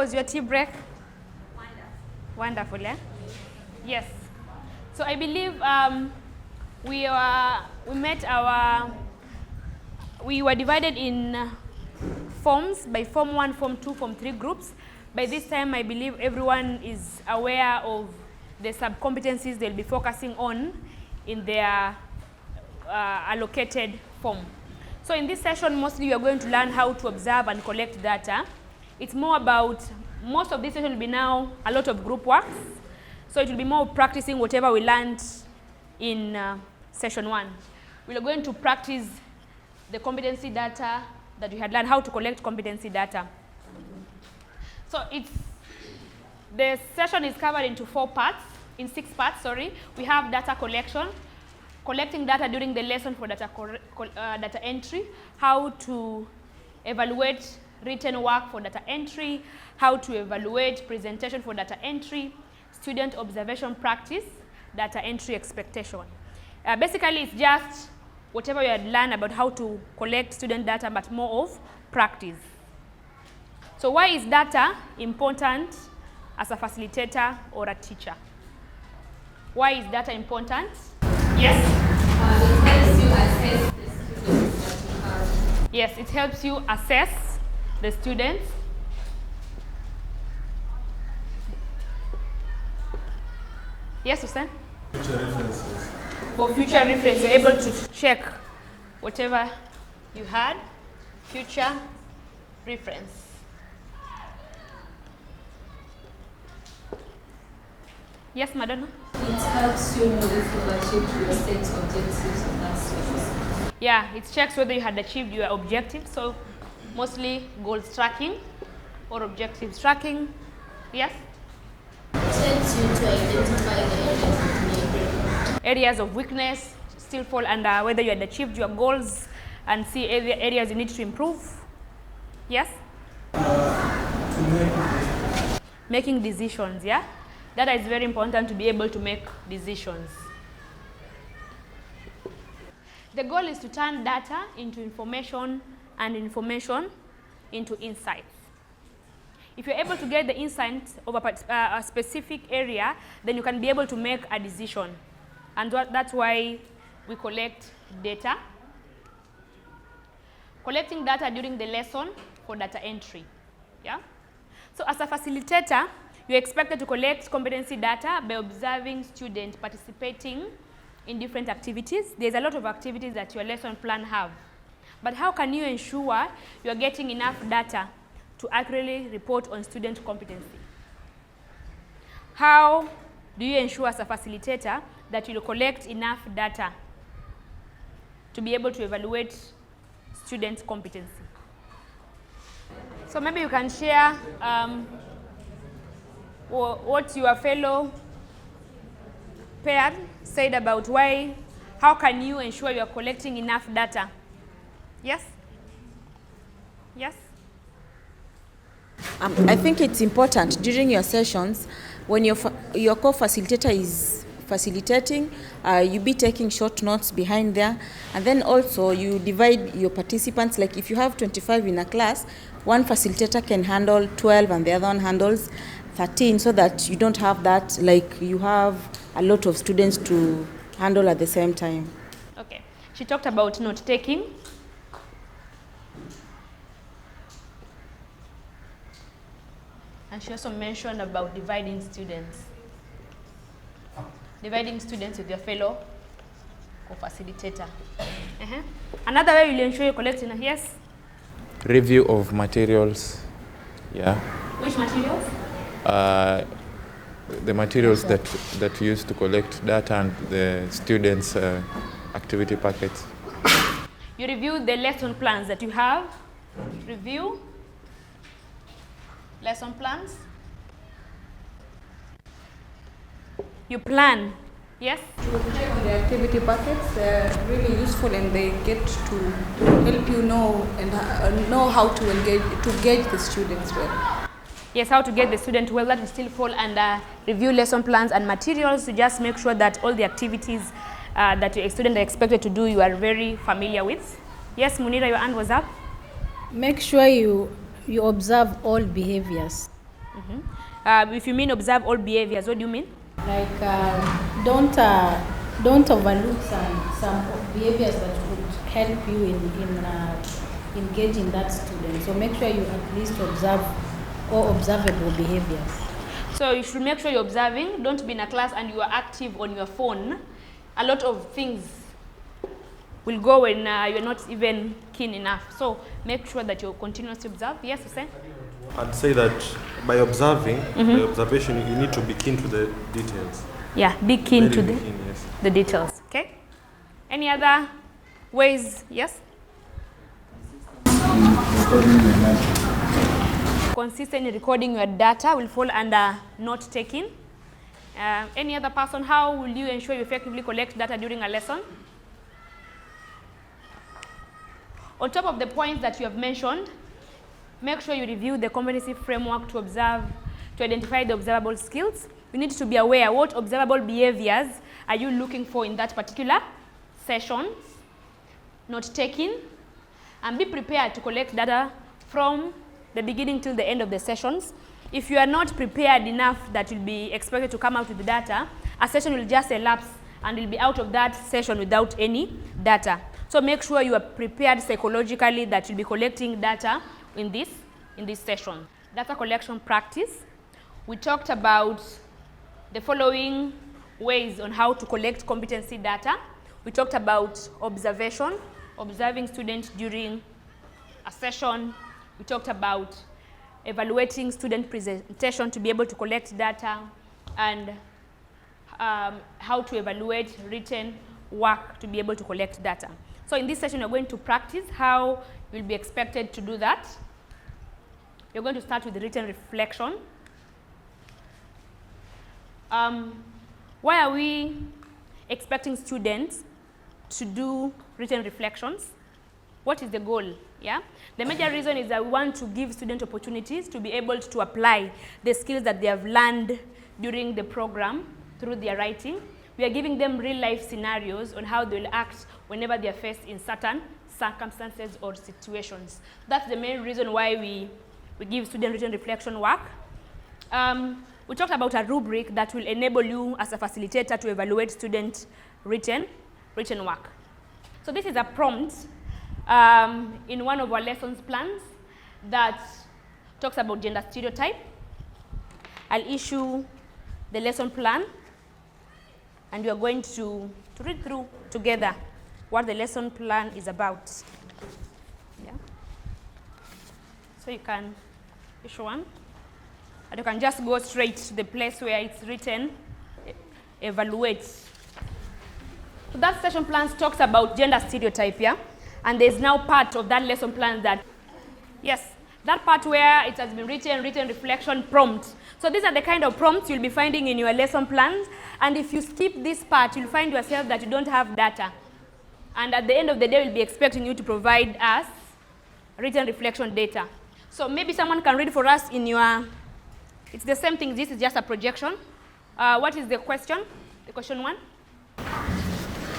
was your tea break? Wonderful, yeah? Yes. So I believe we were divided in forms by Form 1, Form 2, Form 3 groups. By this time, I believe everyone is aware of the sub-competencies they'll be focusing on in their allocated form. So in this session, mostly you are going to learn how to observe and collect data. It's more about, most of this session will be now a lot of group works. So it will be more practicing whatever we learned in session 1. We are going to practice the competency data that we had learned, how to collect competency data. So the session is covered into 6 parts, sorry. We have data collection, collecting data during the lesson for data entry, how to evaluate written work for data entry, how to evaluate presentation for data entry, student observation practice, data entry expectation. Basically, it's just whatever you had learned about how to collect student data, but more of practice. So why is data important as a facilitator or a teacher? Why is data important? Yes? It helps you assess the students that you have. Yes, it helps you assess the students. Yes, Susan? Future references. For future reference, you're able to check whatever you had, future reference. Yes, Madonna? It helps you know if you've achieved your set objectives of that semester. Yeah, it checks whether you had achieved your objectives. So mostly goals tracking or objectives tracking. Yes? It helps you to identify the Areas of weakness still fall under whether you had achieved your goals and see areas you need to improve. Yes? Making decisions, yeah? Data is very important to be able to make decisions. The goal is to turn data into information and information into insights. If you're able to get the insights of a specific area, then you can be able to make a decision. And that's why we collect data. Collecting data during the lesson for data entry. Yeah? So as a facilitator, you're expected to collect competency data by observing students participating in different activities. There's a lot of activities that your lesson plan have. But how can you ensure you're getting enough data to accurately report on student competency? How do you ensure as a facilitator that you'll collect enough data to be able to evaluate student competency? So maybe you can share what your fellow pair said about how can you ensure you are collecting enough data? Yes? Yes? I think it's important during your sessions when your co-facilitator is facilitating, you be taking short notes behind there, and then also you divide your participants. Like if you have 25 in a class, one facilitator can handle 12 and the other one handles 13, so that you don't have that, like you have a lot of students to handle at the same time. Okay. She talked about note taking. And she also mentioned about dividing students. Dividing students with your fellow co-facilitator. Another way you'll ensure you collect in yes? Review of materials. Yeah. Which materials? The materials that we use to collect data and the students' activity packets. You review the lesson plans that you have. Review lesson plans. You plan, yes? To check on the activity packets, they're really useful and they get to help you know and know how to engage, to gauge the students well. Yes, how to get the student well. That will still fall under review lesson plans and materials to just make sure that all the activities that your students are expected to do, you are very familiar with. Yes, Munira, your hand was up. Make sure you observe all behaviors. If you mean observe all behaviors, what do you mean? Like don't overlook some behaviors that would help you in engaging that student. So make sure you at least observe all observable behaviors. So you should make sure you're observing. Don't be in a class and you are active on your phone. A lot of things will go when you're not even keen enough. So make sure that you continuously observe. Yes, Hussein? I'd say that by observing, by observation, you need to be keen to the details. Yeah, be keen Very to keen, yes. the details. Okay? Any other ways? Yes? Consistent in recording your data will fall under note taking. Any other person, how will you ensure you effectively collect data during a lesson? On top of the points that you have mentioned, make sure you review the competency framework to identify the observable skills. You need to be aware what observable behaviors are you looking for in that particular session, note taking, and be prepared to collect data from the beginning till the end of the sessions. If you are not prepared enough that you'll be expected to come out with the data, a session will just elapse and you'll be out of that session without any data. So make sure you are prepared psychologically that you'll be collecting data in this session. Data collection practice. We talked about the following ways on how to collect competency data. We talked about observation, observing students during a session. We talked about evaluating student presentation to be able to collect data, and how to evaluate written work to be able to collect data. So in this session, we're going to practice how you'll be expected to do that. You're going to start with written reflection. Why are we expecting students to do written reflections? What is the goal? Yeah? The major reason is that we want to give students opportunities to be able to apply the skills that they have learned during the program through their writing. We are giving them real-life scenarios on how they will act whenever they are faced in certain circumstances or situations. That's the main reason why we give student written reflection work. We talked about a rubric that will enable you as a facilitator to evaluate student written work. So this is a prompt in one of our lessons plans that talks about gender stereotype. I'll issue the lesson plan and we are going to read through together what the lesson plan is about. Yeah. So you can issue one, and you can just go straight to the place where it's written, evaluate. So that session plan talks about gender stereotype, yeah? And there's now part of that lesson plan that, yes, that part where it has been written reflection prompt. So these are the kind of prompts you'll be finding in your lesson plans. And if you skip this part, you'll find yourself that you don't have data. And at the end of the day, we'll be expecting you to provide us written reflection data. So maybe someone can read for us in your, it's the same thing, this is just a projection. What is the question? The question one?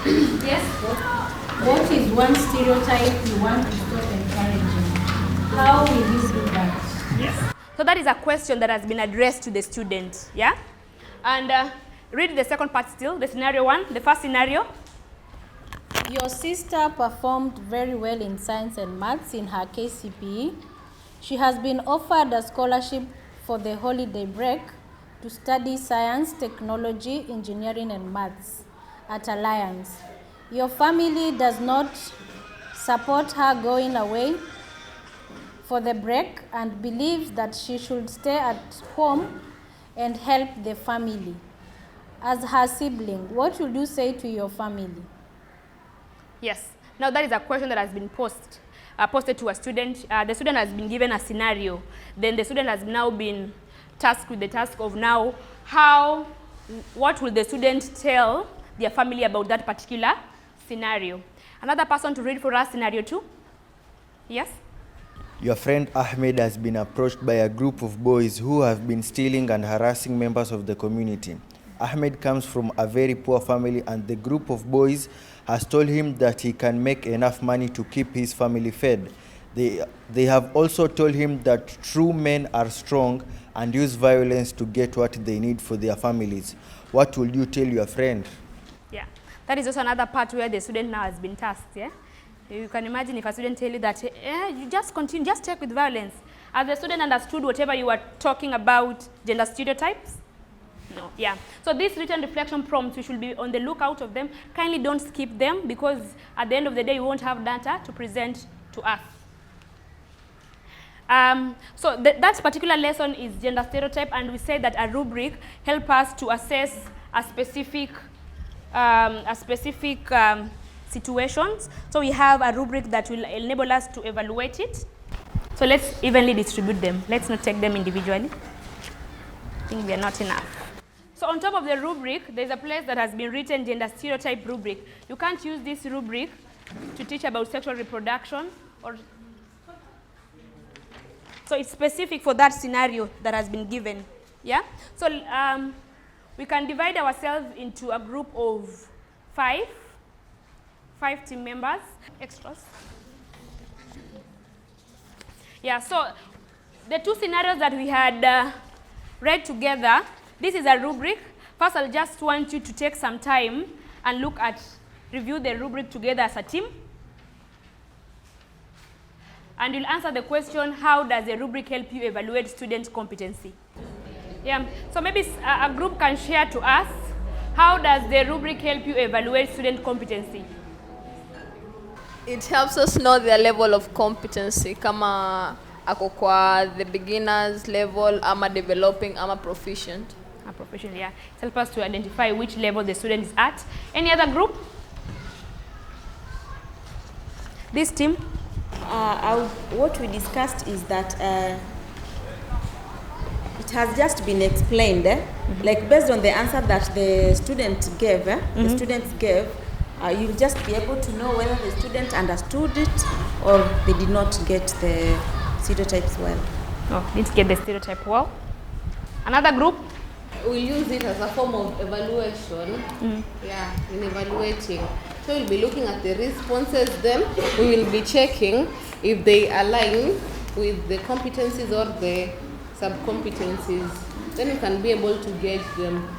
Yes? What is one stereotype you want to stop encouraging? How will you do that? Yes. So that is a question that has been addressed to the student, yeah? And read the second part still, the scenario one, the first scenario. Your sister performed very well in science and maths in her KCPE. She has been offered a scholarship for the holiday break to study science, technology, engineering, and maths at Alliance. Your family does not support her going away for the break and believes that she should stay at home and help the family. As her sibling, what would you say to your family? Yes. Now that is a question that has been posted to a student. The student has been given a scenario. Then the student has now been tasked with the task of now what will the student tell their family about that particular scenario. Another person to read for us scenario 2. Yes? Your friend Ahmed has been approached by a group of boys who have been stealing and harassing members of the community. Ahmed comes from a very poor family and the group of boys has told him that he can make enough money to keep his family fed. They have also told him that true men are strong and use violence to get what they need for their families. What will you tell your friend? Yeah, that is also another part where the student now has been tasked. Yeah, you can imagine if a student tell you that you just continue, just check with violence. Has the student understood whatever you were talking about gender stereotypes? No. Yeah. So these written reflection prompts, we should be on the lookout of them. Kindly don't skip them, because at the end of the day, you won't have data to present to us. So that particular lesson is gender stereotype, and we say that a rubric helps us to assess a specific situations. So we have a rubric that will enable us to evaluate it. So let's evenly distribute them. Let's not take them individually. I think they are not enough. So on top of the rubric, there's a place that has been written gender stereotype rubric. You can't use this rubric to teach about sexual reproduction, or so it's specific for that scenario that has been given. Yeah. So we can divide ourselves into a group of five team members. Extras. Yeah. So the two scenarios that we had read together. This is a rubric. First, I'll just want you to take some time and review the rubric together as a team. And you'll answer the question, how does the rubric help you evaluate student competency? Yeah, so maybe a group can share to us, how does the rubric help you evaluate student competency? It helps us know their level of competency, kama ako kwa the beginners level, ama developing, ama proficient. Proficient, yeah. It helps us to identify which level the student is at. Any other group? This team? What we discussed is that it has just been explained, like based on the answer that the student gave, the students gave, you'll just be able to know whether the student understood it or they did not get the stereotypes well. Oh, didn't get the stereotype well. Another group? We use it as a form of evaluation. Yeah, in evaluating. So we'll be looking at the responses, then we will be checking if they align with the competencies or the sub-competencies. Then we can be able to gauge them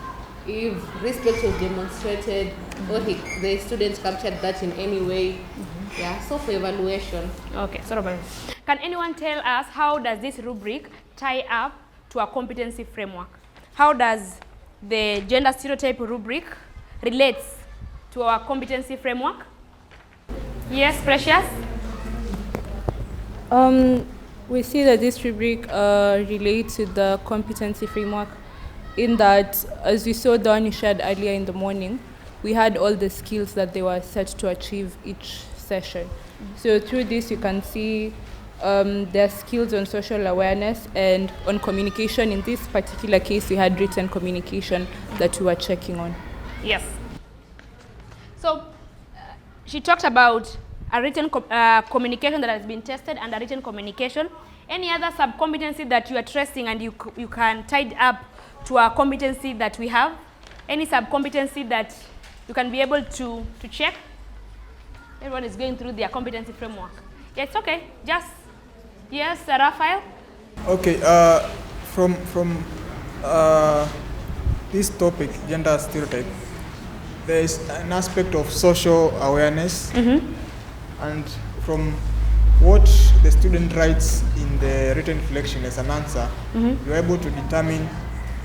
if respect was demonstrated or the students captured that in any way. Yeah, so for evaluation. Okay, so can anyone tell us how does this rubric tie up to a competency framework? How does the gender stereotype rubric relates to our competency framework? Yes, Precious? We see that this rubric relates to the competency framework in that, as we saw Dani shared earlier in the morning, we had all the skills that they were set to achieve each session. So through this, you can see their skills on social awareness and on communication. In this particular case, we had written communication that we were checking on. Yes. So she talked about a written communication that has been tested and a written communication. Any other sub-competency that you are tracing and you can tie it up to a competency that we have? Any sub-competency that you can be able to check? Everyone is going through their competency framework. Yeah, it's okay. Just, yes, Raphael? Okay, from this topic, gender stereotype, there is an aspect of social awareness, and from what the student writes in the written reflection as an answer, you're able to determine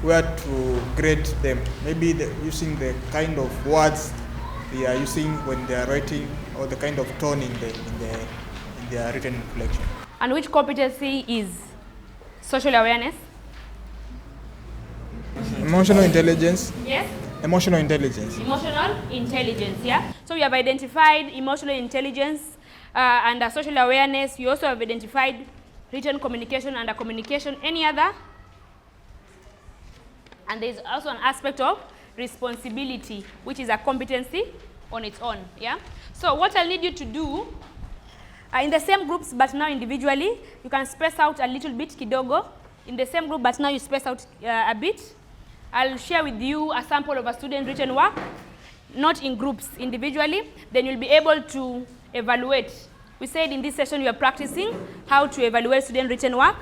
where to grade them. Maybe using the kind of words they are using when they are writing, or the kind of tone in their written reflection. And which competency is social awareness? Emotional intelligence. Yes. Emotional intelligence. Emotional intelligence, yeah. So we have identified emotional intelligence and social awareness. We also have identified written communication and communication. Any other? And there's also an aspect of responsibility, which is a competency on its own, yeah. So what I'll need you to do, in the same groups but now individually, you can space out a little bit, kidogo. In the same group but now you space out a bit. I'll share with you a sample of a student written work, not in groups, individually. Then you'll be able to evaluate We said in this session you are practicing how to evaluate student written work.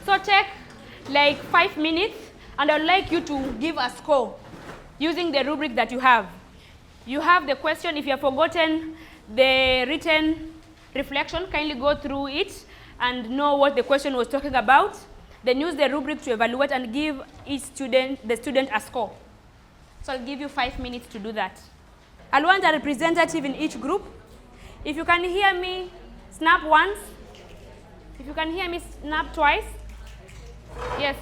So take like 5 minutes, and I would like you to give a score using the rubric that you have. You have the question. If you have forgotten the written reflection, kindly go through it and know what the question was talking about. Then use the rubric to evaluate and give each student, the student, a score. So I'll give you 5 minutes to do that. I'll want a representative in each group. If you can hear me, snap once. If you can hear me, snap twice. Yes.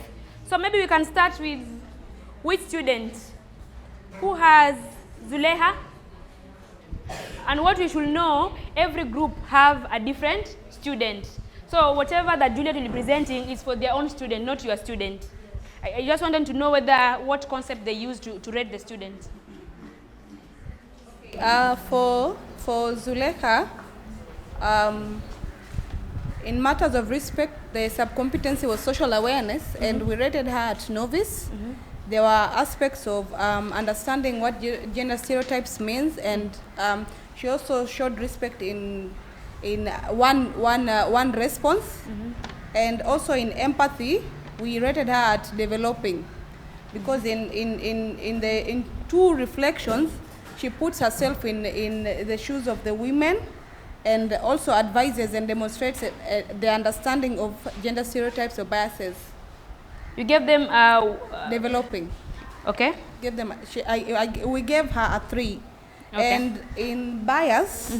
So maybe we can start with which student? Who has Zuleha? And what we should know, every group have a different student. So whatever that Juliet will be presenting is for their own student, not your student. I just want them to know what concept they use to rate the student. For Zulekha, in matters of respect, the sub-competency was social awareness, and we rated her at novice. There were aspects of understanding what gender stereotypes means, and she also showed respect in one response, and also in empathy, we rated her at developing, because in two reflections, she puts herself in the shoes of the women, and also advises and demonstrates the understanding of gender stereotypes or biases. You gave them developing. Okay. Give them. We gave her a 3, okay. And in bias,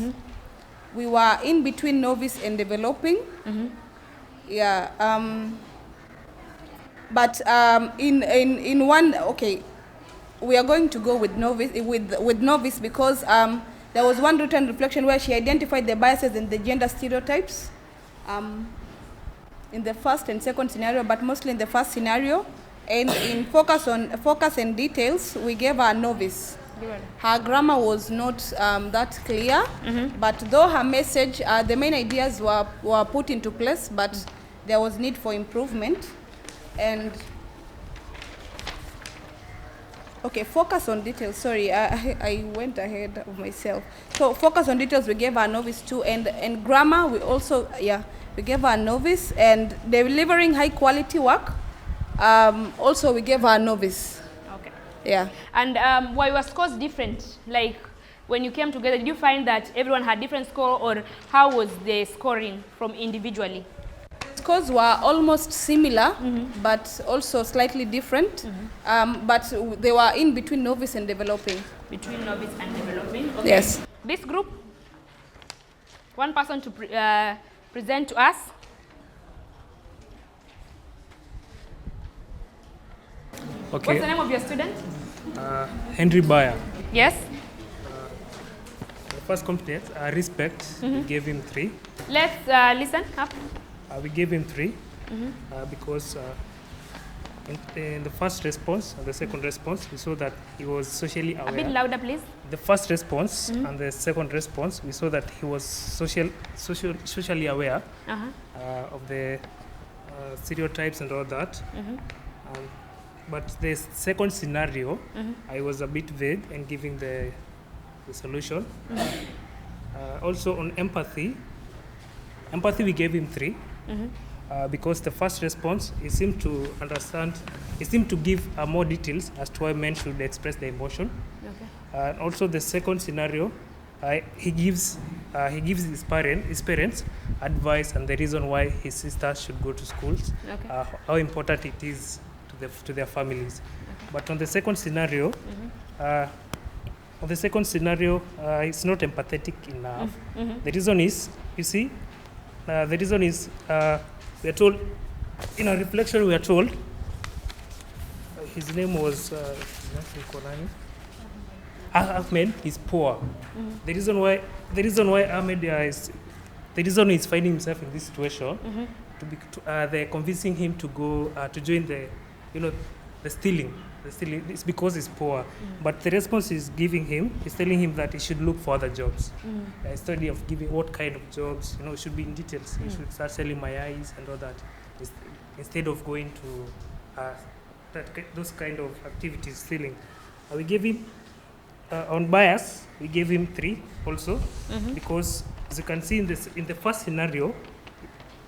we were in between novice and developing. Yeah. But in one, okay, we are going to go with novice because there was one written reflection where she identified the biases and the gender stereotypes in the first and second scenario, but mostly in the first scenario. And in focus and details, we gave her a novice. Her grammar was not that clear, but though her message, the main ideas were put into place, but there was need for improvement. And okay, focus on details. Sorry, I went ahead of myself. So focus on details, we gave her a novice too, and grammar we also we gave her a novice, and delivering high quality work. Also we gave her a novice. Okay. Yeah. And were your scores different? Like when you came together, did you find that everyone had different score, or how was the scoring from individually? Scores were almost similar, but also slightly different. But they were in between novice and developing. Between novice and developing? Okay. Yes. This group, one person to present to us. Okay. What's the name of your student? Henry Bayer. Yes. The first competence, respect, we gave him 3. Let's listen up. We gave him 3 because in the first response and the second response, we saw that he was socially aware. A bit louder, please. The first response and the second response, we saw that he was socially aware of the stereotypes and all that. But the second scenario, I was a bit vague in giving the solution. Also on empathy we gave him 3. Because the first response, he seemed to understand, he seemed to give more details as to why men should express their emotion. Okay. Also the second scenario, he gives his parents advice and the reason why his sisters should go to schools, how important it is to their families. Okay. But on the second scenario, it's not empathetic enough. The reason is, you see, we are told, in a reflection we are told, his name was Ahmed is poor. The reason why Ahmed is, the reason he's finding himself in this situation, they're convincing him to go to join the stealing. It's because he's poor. But the response he's giving him is telling him that he should look for other jobs. Instead of giving what kind of jobs, it should be in details. He should start selling my eyes and all that. Instead of going to those kind of activities, stealing. We gave him, on bias, we gave him 3 also, because As you can see in the first scenario,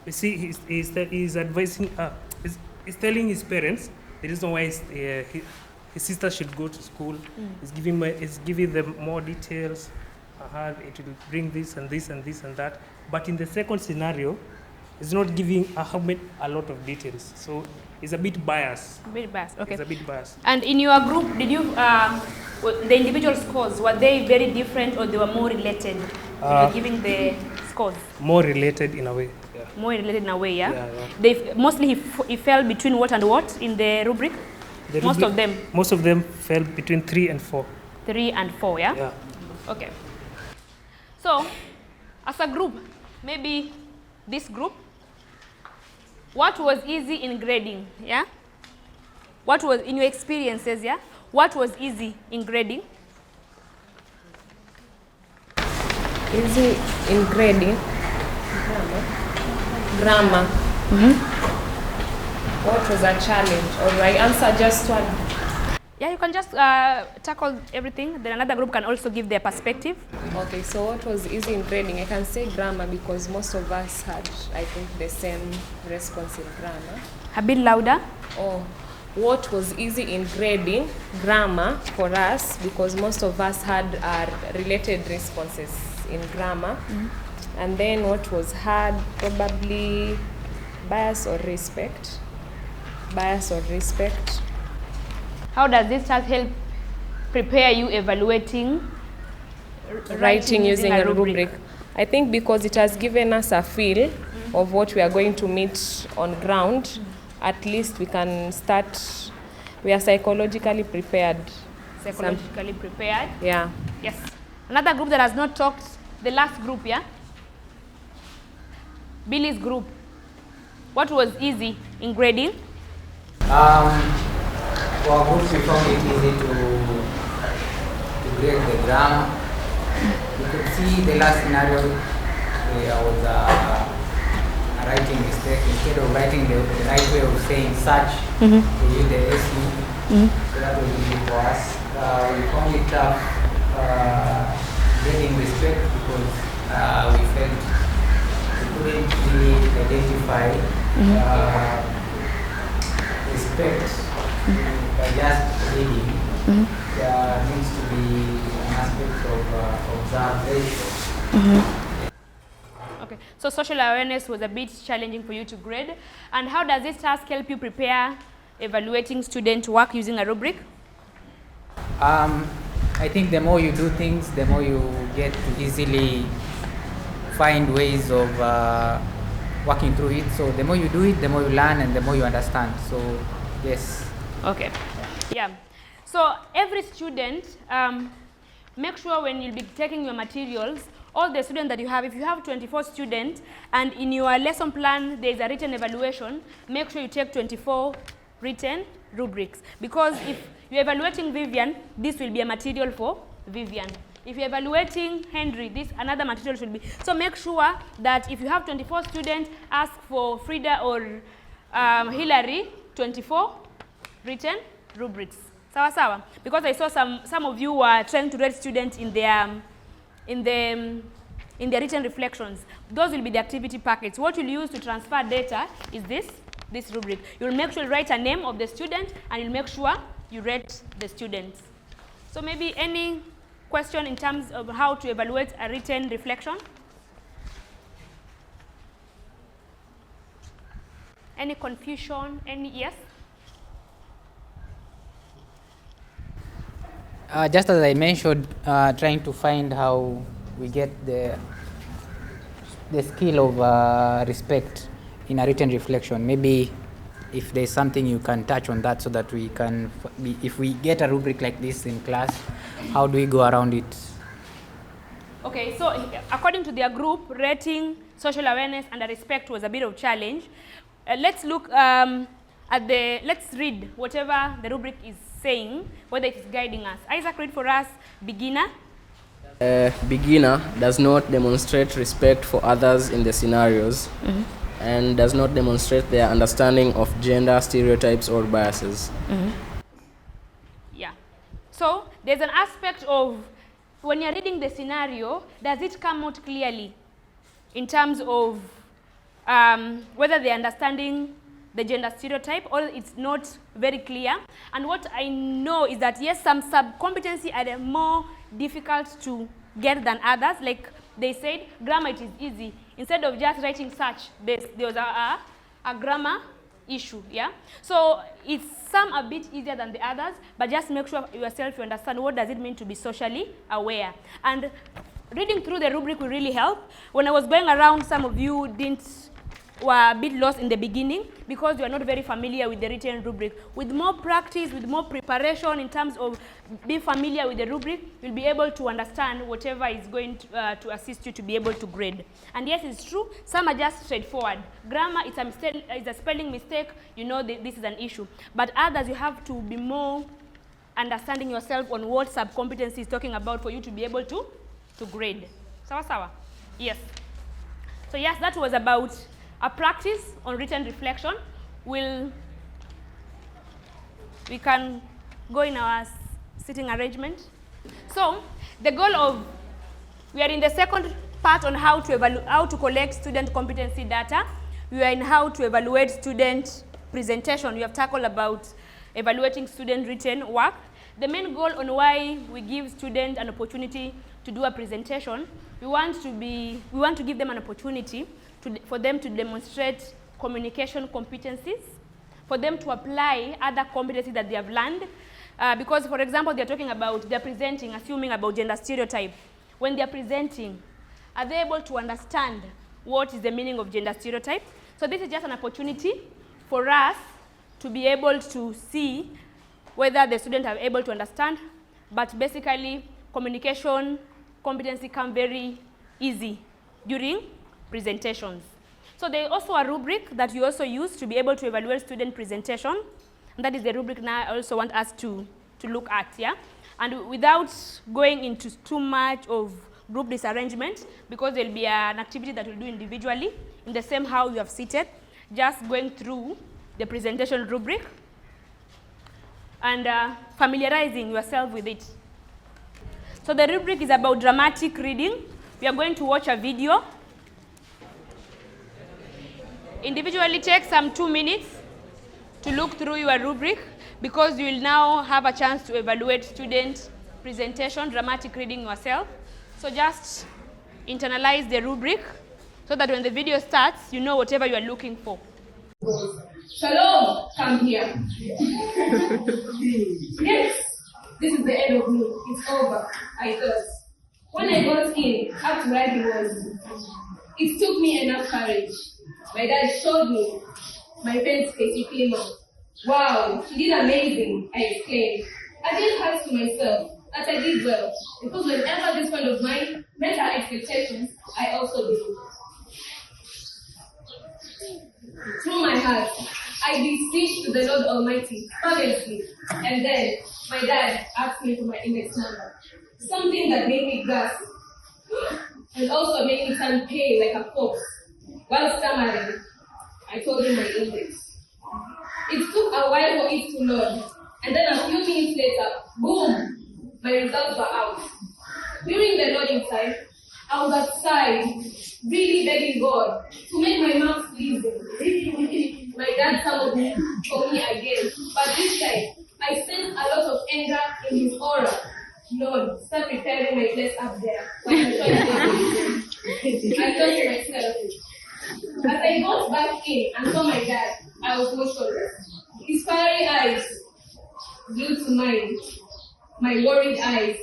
you see he's advising, he's telling his parents the reason why his sister should go to school. He's giving them more details. It will bring this and this and this and that. But in the second scenario, it's not giving a lot of details. So it's a bit biased. A bit biased, okay. It's a bit biased. And in your group, did you, the individual scores, were they very different or they were more related? You were giving the scores? More related in a way. Yeah. More related in a way, yeah? Yeah. They, mostly he fell between what and what in the rubric? Most of them? Most of them fell between 3 and 4. 3 and 4, yeah? Yeah. Okay. So, as a group, maybe this group, what was easy in grading, yeah? What was, in your experiences, yeah? What was easy in grading? Easy in grading? Grammar. What was a challenge? Or I answer just one? Yeah, you can just tackle everything. Then another group can also give their perspective. Okay, so what was easy in grading? I can say grammar because most of us had, I think, the same response in grammar. A bit louder. Oh, what was easy in grading? Grammar for us because most of us had related responses in grammar. And then what was hard? Probably bias or respect. Bias or respect. How does this chart help prepare you evaluating writing using a rubric? I think because it has given us a feel of what we are going to meet on ground, at least we can start, we are psychologically prepared. Psychologically prepared? Yeah. Yes. Another group that has not talked, the last group, yeah? Billy's group. What was easy in grading? For our group, we found it easy to grade the grammar. You could see the last scenario, there was a writing mistake. Instead of writing the right way of saying such, they used the SU. So that was easy for us. We found it tough grading respect because we felt we couldn't really identify respect. By just reading, there needs to be an aspect of observation. Okay, so social awareness was a bit challenging for you to grade. And how does this task help you prepare evaluating student work using a rubric? I think the more you do things, the more you get to easily find ways of working through it. So the more you do it, the more you learn and the more you understand. So yes. Okay. Yeah. So every student, make sure when you'll be taking your materials, all the students that you have, if you have 24 students and in your lesson plan there is a written evaluation, make sure you take 24 written rubrics. Because if you're evaluating Vivian, this will be a material for Vivian. If you're evaluating Henry, this another material should be. So make sure that if you have 24 students, ask for Frida or Hillary 24 written rubrics. Sawa sawa. Because I saw some of you were trying to rate students in their written reflections. Those will be the activity packets. What you'll use to transfer data is this rubric. You'll make sure you write a name of the student and you'll make sure you rate the students. So maybe any question in terms of how to evaluate a written reflection? Any confusion? Any yes? Just as I mentioned, trying to find how we get the skill of respect in a written reflection. Maybe if there's something you can touch on that so that we can, if we get a rubric like this in class, how do we go around it? Okay, so according to their group, rating, social awareness, and respect was a bit of a challenge. Let's look let's read whatever the rubric is saying, whether it is guiding us. Isaac, read for us, beginner. Beginner does not demonstrate respect for others in the scenarios and does not demonstrate their understanding of gender stereotypes or biases. Yeah. So there's an aspect of when you're reading the scenario, does it come out clearly? in terms of whether they're understanding the gender stereotype or it's not very clear. And what I know is that yes, some sub-competency are more difficult to get than others. Like they said, grammar it is easy. Instead of just writing search, there was a grammar issue, yeah? So it's some a bit easier than the others, but just make sure yourself you understand what does it mean to be socially aware. And reading through the rubric will really help. When I was going around, some of you were a bit lost in the beginning because you are not very familiar with the written rubric. With more practice, with more preparation in terms of being familiar with the rubric, you'll be able to understand whatever is going to assist you to be able to grade. And yes, it's true, some are just straightforward. Grammar is a spelling mistake, you know this is an issue. But others, you have to be more understanding yourself on what sub-competency is talking about for you to be able to grade. Sawa sawa? Yes. So yes, that was about a practice on written reflection. We can go in our sitting arrangement. So the goal of, we are in the second part on how to collect student competency data. We are in how to evaluate student presentation. We have tackled about evaluating student written work. The main goal on why we give students an opportunity to do a presentation, we want to give them an opportunity for them to demonstrate communication competencies, for them to apply other competencies that they have learned. Because, for example, they're talking about, they're presenting, assuming about gender stereotype. When they're presenting, are they able to understand what is the meaning of gender stereotype? So this is just an opportunity for us to be able to see whether the students are able to understand, but basically communication competency come very easy during presentations. So there is also a rubric that you also use to be able to evaluate student presentation, and that is the rubric now I also want us to look at, yeah? And without going into too much of group disarrangement, because there will be an activity that we'll do individually, in the same how you have seated, just going through the presentation rubric and familiarizing yourself with it. So the rubric is about dramatic reading. We are going to watch a video. Individually take some 2 minutes to look through your rubric, because you will now have a chance to evaluate student presentation, dramatic reading yourself. So just internalize the rubric so that when the video starts, you know whatever you are looking for. Shalom, come here. Yes, this is the end of me. It's over, I thought. When I got in, up to where he was, it took me enough courage. My dad showed me my friend's KCP mom. Wow, she did amazing, I exclaimed. I did hurt to myself that I did well, because whenever this friend of mine met her expectations, I also do. Through my heart, I beseech the Lord Almighty fervently, and then my dad asked me for my index number, something that made me gasp, and also made me turn pale like a corpse. While stammering, I told him my index. It took a while for it to load, and then a few minutes later, boom, my results were out. During the loading time, I was outside, really begging God to make my marks pleasing. My dad summoned me for me again, but this time, I sensed a lot of anger in his aura. Lord, start preparing my place up there. I thought to myself. As I got back in and saw my dad, I was motionless. His fiery eyes glued to mine, my worried eyes.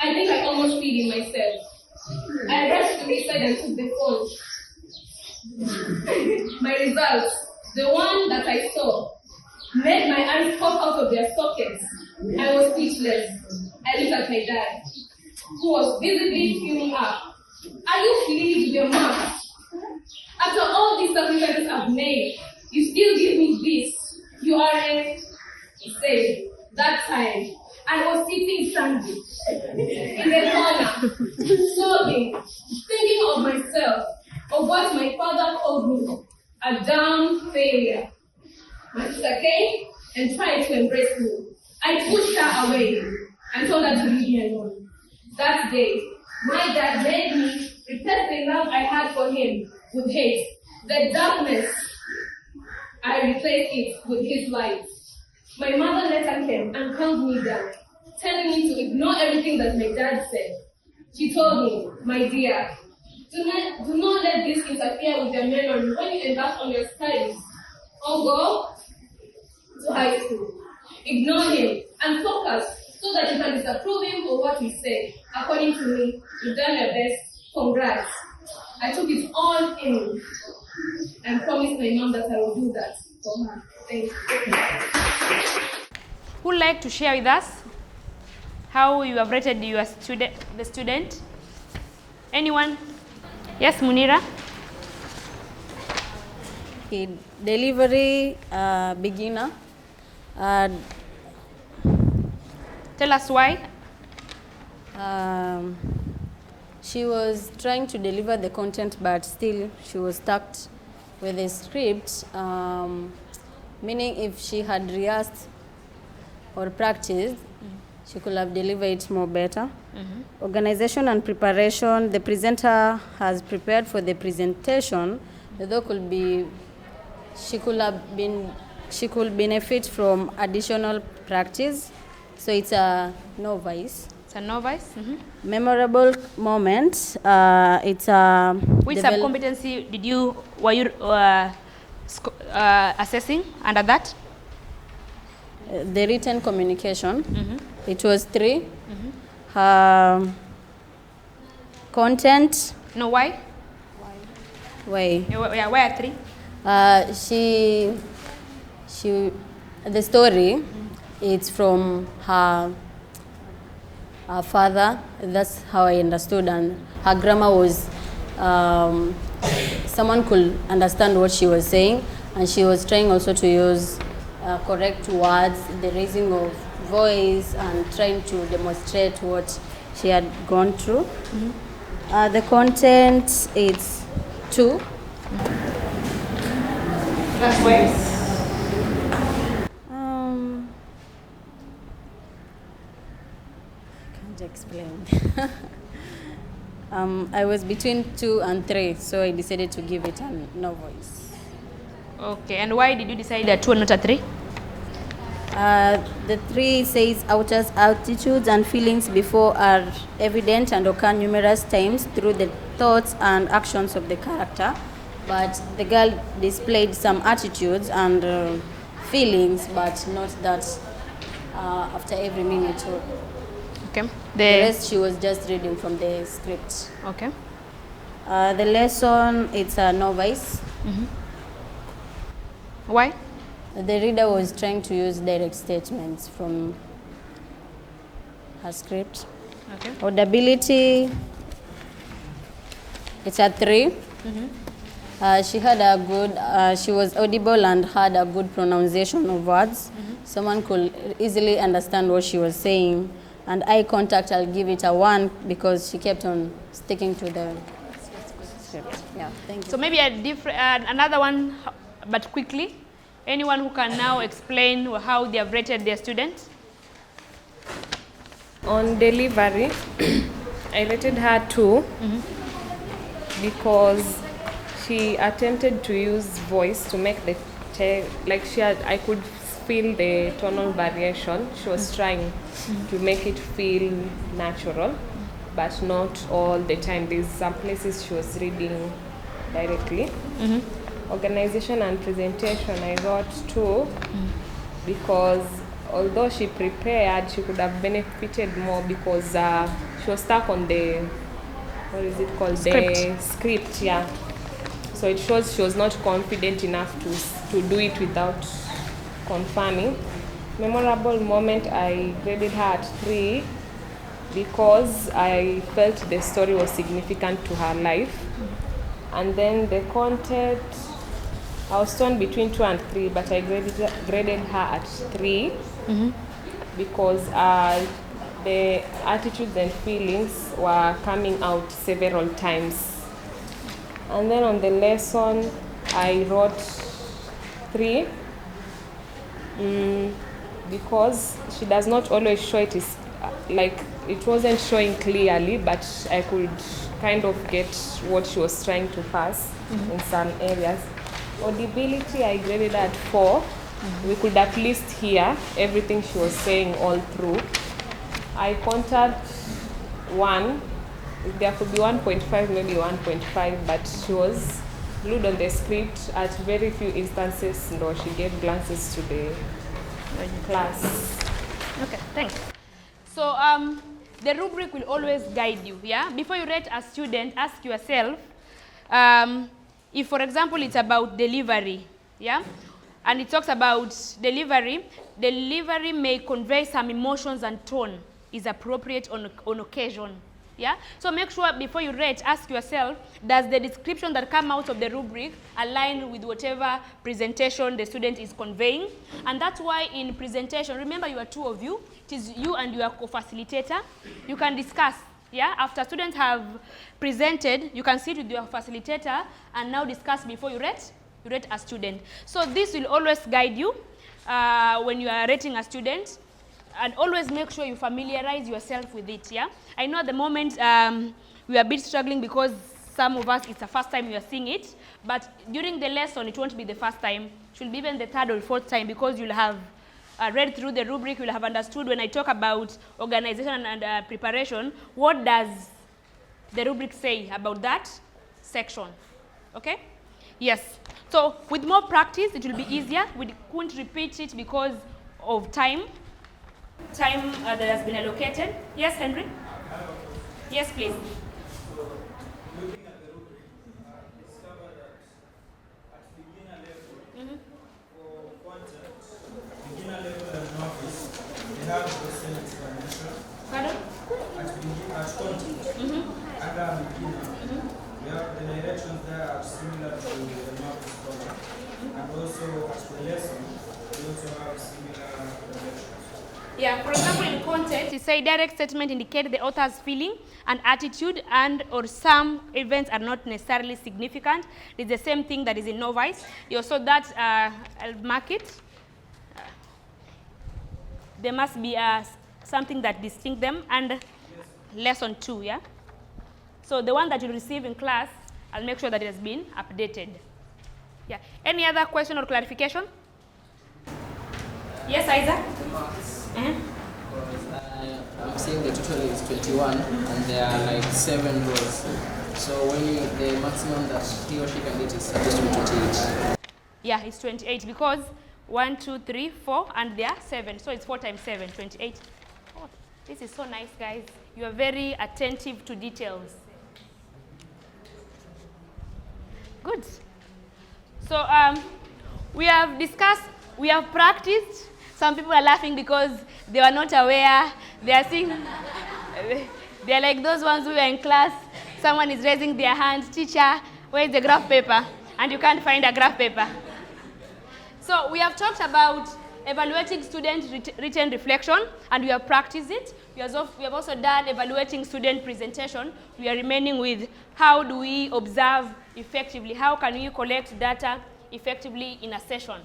I think I almost peed in myself. I rushed to his side and took the phone. My results, the one that I saw, made my eyes pop out of their sockets. I was speechless. I looked at my dad, who was visibly fuming up. Are you pleased with your marks? After all these sacrifices I've made, you still give me this. You aren't, he said. That time, I was sitting standing in the corner, sobbing, thinking of myself, of what my father called me, a damn failure. My sister came and tried to embrace me. I pushed her away and told her to leave me alone. That day, my dad made me replaced the love I had for him with hate. The darkness, I replaced it with his light. My mother later came and calmed me down, telling me to ignore everything that my dad said. She told me, my dear, do not let this interfere with your memory when you embark on your studies or go to high school. Ignore him and focus so that you can disapprove him of what he said. According to me, you've done your best. Congrats. I took it all in and promised my mom that I will do that for her. Thank you. Who would like to share with us how you have rated your the student? Anyone? Yes, Munira? Okay, delivery beginner. Tell us why. She was trying to deliver the content, but still she was stuck with the script, meaning if she had rehearsed or practiced, she could have delivered it more better. Organization and preparation, the presenter has prepared for the presentation, although she could benefit from additional practice, so it's a novice. It's a novice. Memorable moment, it's a... Which sub-competency were you assessing under that? The written communication. It was 3. Content. No, why? Why? Yeah, why are 3? The story, it's from her father. That's how I understood, and her grammar was, someone could understand what she was saying, and she was trying also to use correct words, the raising of voice, and trying to demonstrate what she had gone through. The content, it's 2. That's why. Explain. I was between 2 and 3, so I decided to give it a no voice. Okay, and why did you decide a 2 and not a 3? The 3 says outer attitudes and feelings before are evident and occur numerous times through the thoughts and actions of the character, but the girl displayed some attitudes and feelings, but not that after every minute. Okay. The rest she was just reading from the script. Okay. The lesson, it's a novice. Why? The reader was trying to use direct statements from her script. Okay. Audibility, it's a 3. She had a good, she was audible and had a good pronunciation of words. Someone could easily understand what she was saying. And eye contact, I'll give it a 1 because she kept on sticking to the script. Yeah, thank you. So maybe another one, but quickly. Anyone who can now explain how they have rated their students? On delivery, I rated her 2 because she attempted to use voice to make the I could feel the tonal variation. She was trying to make it feel natural, but not all the time. There's some places she was reading directly. Organization and presentation, I wrote 2 because although she prepared, she could have benefited more because she was stuck on the, what is it called? Script. The script, yeah. So it shows she was not confident enough to do it without confirming. Memorable moment, I graded her at 3 because I felt the story was significant to her life. And then the content, I was torn between 2 and 3, but I graded her at 3 because the attitudes and feelings were coming out several times. And then on the lesson, I wrote 3 because she does not always show it like it wasn't showing clearly, but I could kind of get what she was trying to pass in some areas. Audibility, I graded at 4. We could at least hear everything she was saying all through. Eye contact, 1. There could be 1.5, maybe 1.5, but she was glued on the script at very few instances, though she gave glances to the class. Okay, thanks. So the rubric will always guide you, yeah? Before you rate a student, ask yourself, if, for example, it's about delivery, yeah? And it talks about delivery may convey some emotions and tone is appropriate on occasion, yeah? So make sure before you rate, ask yourself, does the description that come out of the rubric align with whatever presentation the student is conveying? And that's why in presentation, remember you are 2 of you, it is you and your co-facilitator. You can discuss, yeah? After students have presented, you can sit with your facilitator and now discuss before you rate a student. So this will always guide you when you are rating a student, and always make sure you familiarize yourself with it, yeah? I know at the moment we are a bit struggling because some of us, it's the first time we are seeing it, but during the lesson, it won't be the first time. It will be even the 3rd or 4th time because you'll have read through the rubric, you'll have understood when I talk about organization and preparation, what does the rubric say about that section, okay? Yes, so with more practice, it will be easier. We couldn't repeat it because of time that has been allocated. Yes, Henry? Yes, please. Looking at the rubric, discover that at beginner level, for content, beginner level and novice, they have the same explanation. Pardon? At content, under beginner, we have the directions there are similar to the novice program. And also, as the lesson, we also have similar directions. Yeah, for example, in content, it says direct statement indicate the author's feeling and attitude, and or some events are not necessarily significant. It's the same thing that is in novice. You saw that I'll mark it. There must be something that distinct them, and lesson 2, yeah? So the one that you receive in class, I'll make sure that it has been updated. Yeah. Any other question or clarification? Yes, Isaac? I'm seeing the total is 21 and there are like 7 rows. So when the maximum that he or she can get is supposed to be 28. Yeah, it's 28 because 1, 2, 3, 4, and there are 7. So it's 4 times 7, 28. Oh, this is so nice, guys. You are very attentive to details. Good. So we have discussed, we have practiced. Some people are laughing because they were not aware. They are seeing, they are like those ones who are in class. Someone is raising their hand, teacher, where is the graph paper? And you can't find a graph paper. So we have talked about evaluating student written reflection, and we have practiced it. We have also done evaluating student presentation. We are remaining with how do we observe effectively? How can we collect data effectively in a session?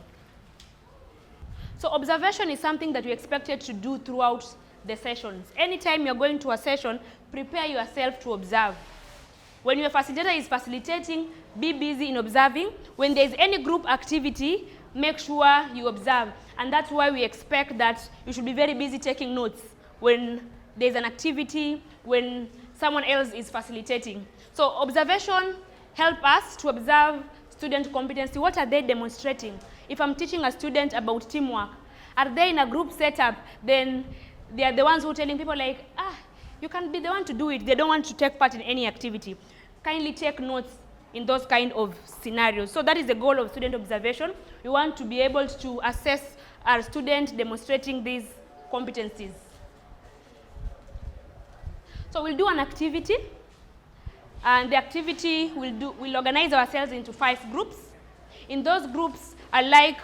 So observation is something that you're expected to do throughout the sessions. Anytime you're going to a session, prepare yourself to observe. When your facilitator is facilitating, be busy in observing. When there's any group activity, make sure you observe. And that's why we expect that you should be very busy taking notes when there's an activity, when someone else is facilitating. So observation helps us to observe student competency. What are they demonstrating? If I'm teaching a student about teamwork, are they in a group setup? Then they are the ones who are telling people like, you can be the one to do it. They don't want to take part in any activity. Kindly take notes in those kind of scenarios. So that is the goal of student observation. We want to be able to assess our student demonstrating these competencies. So we'll do an activity, and the activity we'll organize ourselves into 5 groups. In those groups, I like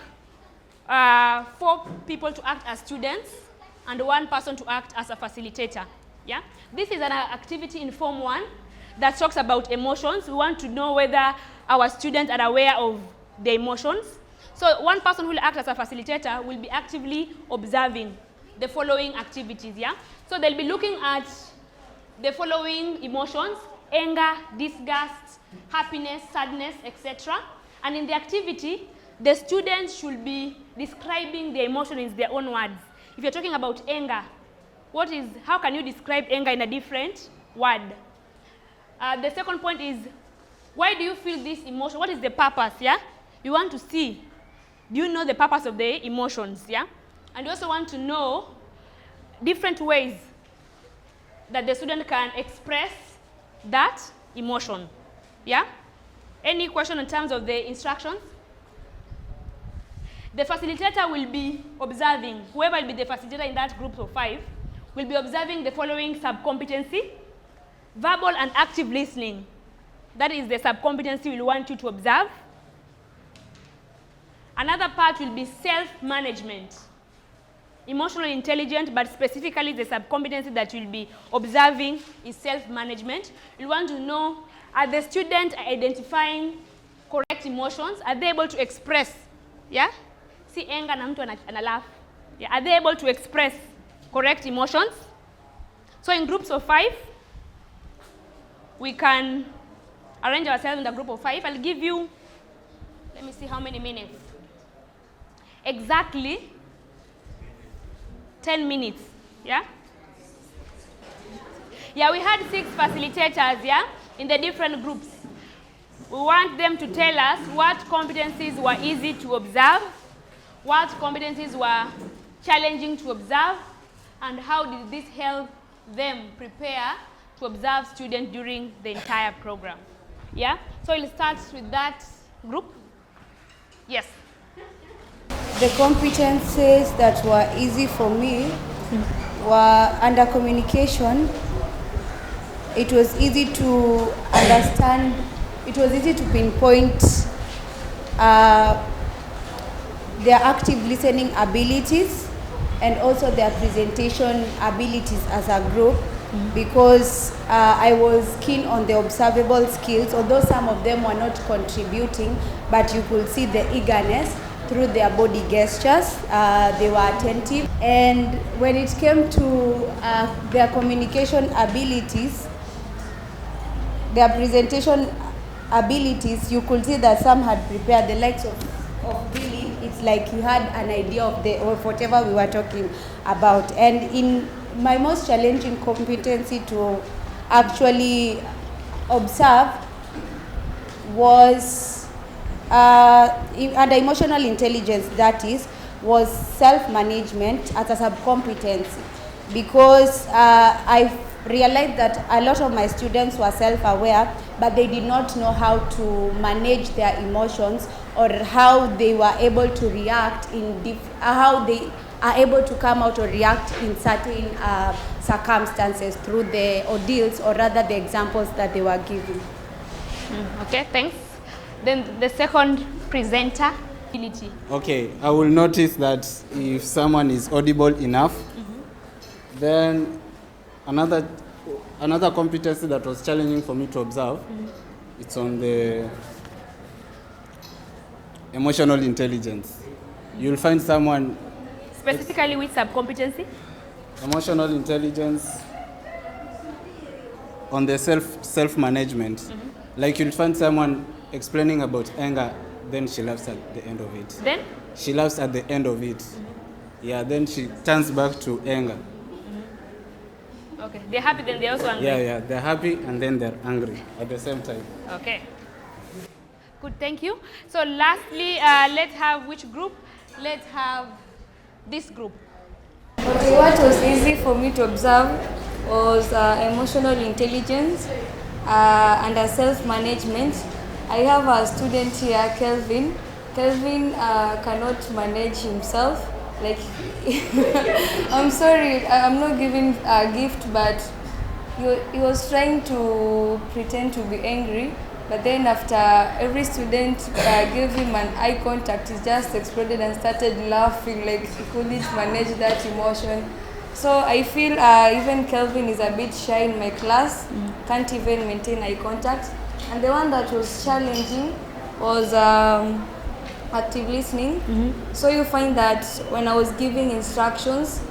4 people to act as students and 1 person to act as a facilitator. Yeah? This is an activity in Form 1 that talks about emotions. We want to know whether our students are aware of the emotions. So 1 person who will act as a facilitator will be actively observing. the following activities, yeah? So they'll be looking at the following emotions: anger, disgust, happiness, sadness, etc. And in the activity, the students should be describing the emotion in their own words. If you're talking about anger, how can you describe anger in a different word? The second point is, why do you feel this emotion? What is the purpose, yeah? You want to see, do you know the purpose of the emotions, yeah? And you also want to know different ways that the student can express that emotion, yeah? Any question in terms of the instructions? The facilitator will be observing, whoever will be the facilitator in that group of 5, will be observing the following sub-competency: verbal and active listening. That is the sub-competency we'll want you to observe. Another part will be self-management. Emotional intelligent, but specifically the sub-competency that you'll be observing is self-management. You'll want to know, are the students identifying correct emotions? Are they able to express, yeah? See anger na mtu analaf. Yeah, are they able to express correct emotions? So in groups of 5, we can arrange ourselves in the group of 5. I'll give you, let me see how many minutes. Exactly 10 minutes, yeah? Yeah, we had 6 facilitators, yeah, in the different groups. We want them to tell us what competencies were easy to observe, what competencies were challenging to observe, and how did this help them prepare to observe students during the entire program. Yeah? So we'll start with that group. Yes. The competencies that were easy for me were under communication. It was easy to understand, it was easy to pinpoint their active listening abilities and also their presentation abilities as a group, because I was keen on the observable skills, although some of them were not contributing, but you could see the eagerness through their body gestures. They were attentive. And when it came to their communication abilities, their presentation abilities, you could see that some had prepared, the likes of Billy. It's like he had an idea of whatever we were talking about. And in my most challenging competency to actually observe was under emotional intelligence, that is, was self-management as a sub-competency, because I realized that a lot of my students were self-aware, but they did not know how to manage their emotions or how they were able to react how they are able to come out or react in certain circumstances through the ordeals, or rather the examples that they were given. Okay, thanks. Then the second presenter, ability. Okay, I will notice that if someone is audible enough, then another competency that was challenging for me to observe, it's on the emotional intelligence. You'll find someone... Specifically which sub-competency? Emotional intelligence on the self-management. Like you'll find someone explaining about anger, then she laughs at the end of it. Then? She laughs at the end of it. Yeah, then she turns back to anger. Okay, they're happy, then they're also angry. Yeah, they're happy and then they're angry at the same time. Okay. Good, thank you. So lastly, let's have which group? Let's have this group. Okay, what was easy for me to observe was emotional intelligence and self-management. I have a student here, Kelvin. Kelvin cannot manage himself. Like, I'm sorry, I'm not giving a gift, but he was trying to pretend to be angry. But then after every student gave him an eye contact, he just exploded and started laughing, like he couldn't manage that emotion. So I feel even Kelvin is a bit shy in my class, can't even maintain eye contact. And the one that was challenging was active listening. So you find that when I was giving instructions,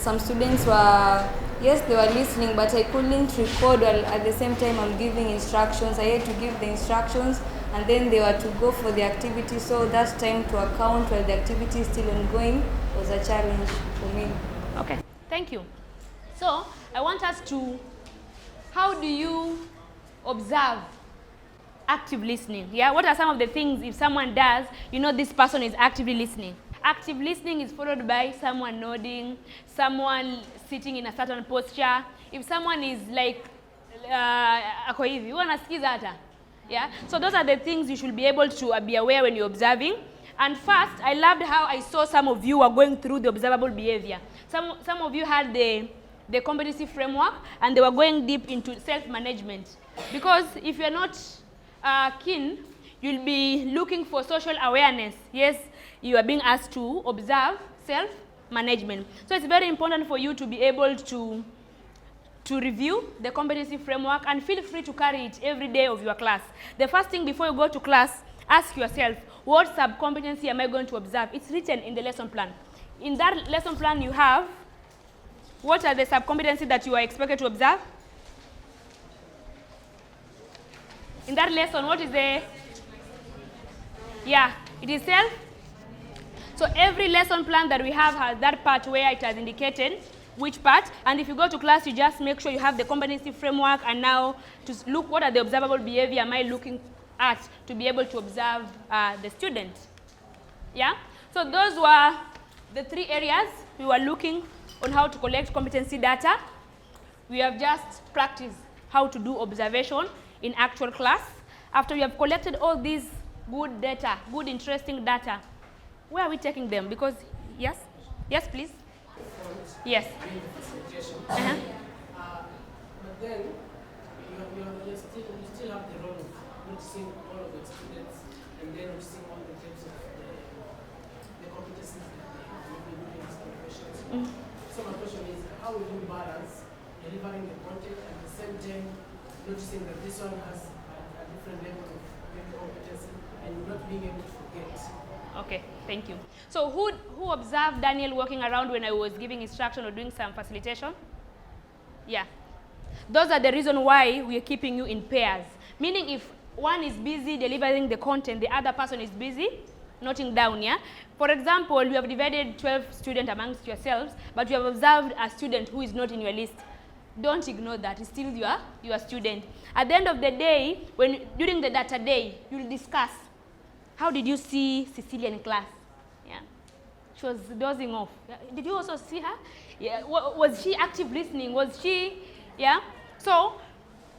some students were, yes, they were listening, but I couldn't record while at the same time I'm giving instructions. I had to give the instructions, and then they were to go for the activity. So that time to account while the activity is still ongoing was a challenge for me. Okay, thank you. So I want us to, how do you observe active listening? Yeah, what are some of the things if someone does, you know this person is actively listening? Active listening is followed by someone nodding, someone sitting in a certain posture. If someone is like, ako hivi, wanasikiza hata. Yeah, so those are the things you should be able to be aware when you're observing. And first, I loved how I saw some of you were going through the observable behavior. Some of you had the competency framework, and they were going deep into self-management. Because if you're not keen, you'll be looking for social awareness. Yes, you are being asked to observe self-management. So it's very important for you to be able to review the competency framework, and feel free to carry it every day of your class. The first thing before you go to class, ask yourself, what sub-competency am I going to observe? It's written in the lesson plan. In that lesson plan you have, what are the sub-competencies that you are expected to observe? In that lesson, what is the, yeah, it is self. So every lesson plan that we have has that part where it has indicated which part, and if you go to class, you just make sure you have the competency framework, and now to look what are the observable behavior am I looking at to be able to observe the student. Yeah? So those were the 3 areas we were looking on how to collect competency data. We have just practiced how to do observation in actual class. After we have collected all these good data, good interesting data, where are we taking them? Because, yes? Yes, please? Yes. But then, you still have the role of noticing all of the students, and then noticing all the types of the competencies that they have in these questions. So my question is, how will you balance delivering the content and at the same time noticing that this one has a different level of competency and not being able to forget? Okay, thank you. So who observed Daniel walking around when I was giving instruction or doing some facilitation? Yeah. Those are the reason why we are keeping you in pairs. Meaning if one is busy delivering the content, the other person is busy noting down, yeah? For example, you have divided 12 students amongst yourselves, but you have observed a student who is not in your list. Don't ignore that, it's still your student. At the end of the day, during the data day, you'll discuss, how did you see Cecilia in class? Yeah. She was dozing off. Yeah. Did you also see her? Yeah. Was she active listening? Was she, yeah? So,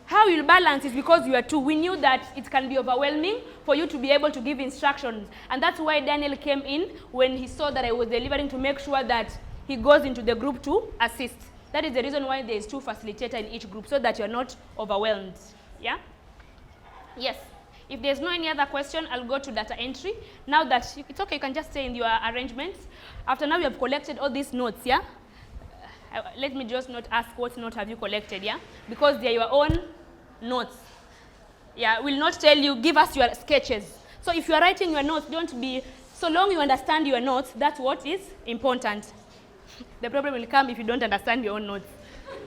how you'll balance is because you are 2. We knew that it can be overwhelming for you to be able to give instructions. And that's why Daniel came in when he saw that I was delivering, to make sure that he goes into the group to assist. That is the reason why there is 2 facilitators in each group, so that you're not overwhelmed. Yeah? Yes. If there's no any other question, I'll go to data entry. Now that, it's okay, you can just say in your arrangements. After now you have collected all these notes, yeah? Let me just not ask what note have you collected, yeah? Because they're your own notes. Yeah, we'll not tell you, give us your sketches. So if you are writing your notes, don't be, so long you understand your notes, that's what is important. The problem will come if you don't understand your own notes.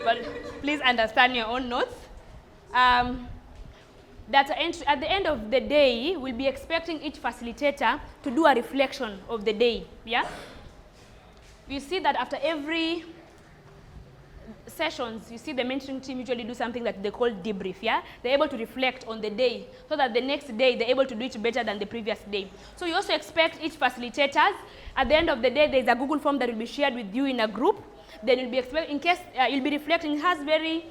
But please understand your own notes. Data entry, at the end of the day, we'll be expecting each facilitator to do a reflection of the day, yeah? You see that after every sessions, you see the mentoring team usually do something that they call debrief, yeah? They're able to reflect on the day, so that the next day they're able to do it better than the previous day. So you also expect each facilitators, at the end of the day, there's a Google form that will be shared with you in a group. Then you'll be expecting, in case you'll be reflecting, it has very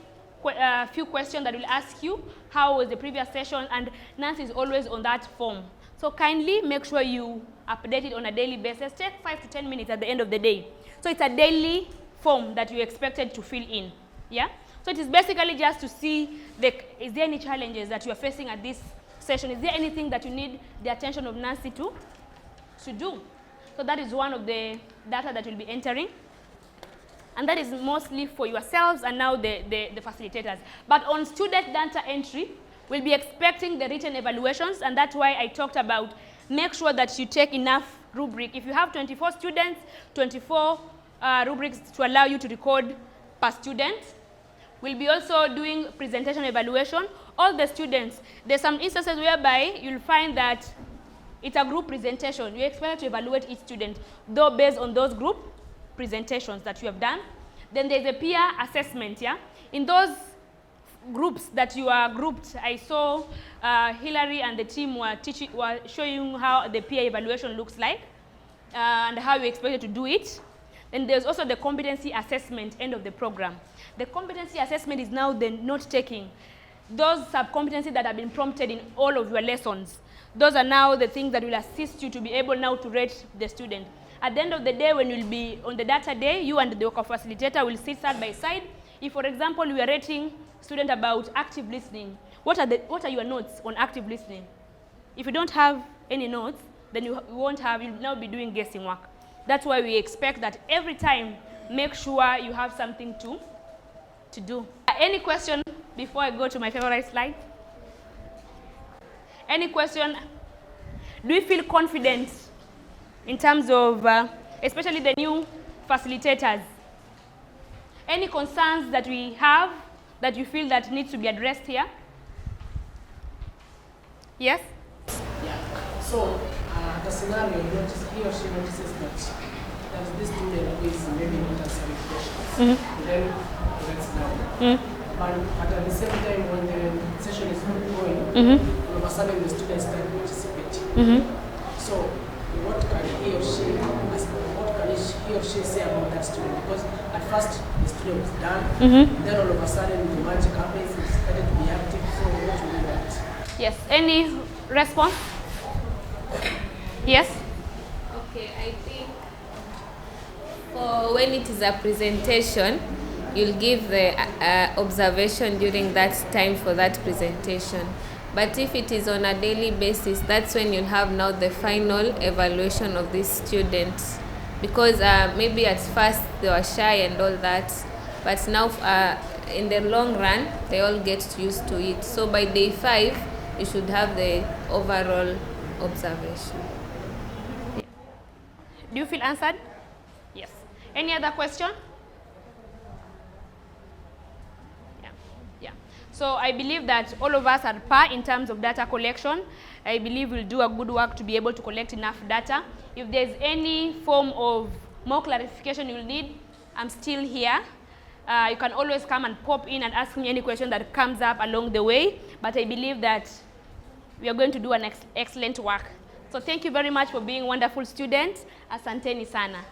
few questions that will ask you, how was the previous session, and Nancy is always on that form. So kindly make sure you update it on a daily basis. Take 5 to 10 minutes at the end of the day. So it's a daily form that you're expected to fill in, yeah? So it is basically just to see, is there any challenges that you are facing at this session? Is there anything that you need the attention of Nancy to do? So that is one of the data that you'll be entering. And that is mostly for yourselves and now the facilitators. But on student data entry, we'll be expecting the written evaluations, and that's why I talked about make sure that you take enough rubric. If you have 24 students, 24 rubrics to allow you to record per student. We'll be also doing presentation evaluation. All the students, there's some instances whereby you'll find that it's a group presentation. You expect to evaluate each student, though based on those group presentations that you have done. Then there's a peer assessment, yeah? In those groups that you are grouped, I saw Hillary and the team were showing how the peer evaluation looks like and how you expected to do it. Then there's also the competency assessment end of the program. The competency assessment is now the note-taking. Those sub-competencies that have been prompted in all of your lessons, those are now the things that will assist you to be able now to rate the student. At the end of the day, when you'll be on the data day, you and the worker facilitator will sit side by side. If, for example, we are rating student about active listening, what are your notes on active listening? If you don't have any notes, then you'll now be doing guessing work. That's why we expect that every time, make sure you have something to do. Any question before I go to my favorite slide? Any question? Do you feel confident in terms of, especially the new facilitators? Any concerns that we have that you feel that needs to be addressed here? Yes? Yeah. So, the scenario, he or she notices that this student is maybe not answering questions. Then let's down. But at the same time, when the session is not going, all of a sudden the students start participating. So, what can he or she say about that student? Because at first the student was done, then all of a sudden the magic happens, he started to be active. So, what will do that? Yes. Any response? Yes? Okay, I think for when it is a presentation, you'll give the observation during that time for that presentation. But if it is on a daily basis, that's when you'll have now the final evaluation of these students. Because maybe at first they were shy and all that, but now in the long run, they all get used to it. So by day 5, you should have the overall observation. Do you feel answered? Yes. Any other question? Yeah. So I believe that all of us are par in terms of data collection. I believe we'll do a good work to be able to collect enough data. If there's any form of more clarification you'll need, I'm still here. You can always come and pop in and ask me any question that comes up along the way. But I believe that we are going to do an excellent work. So thank you very much for being wonderful students. Asanteni sana.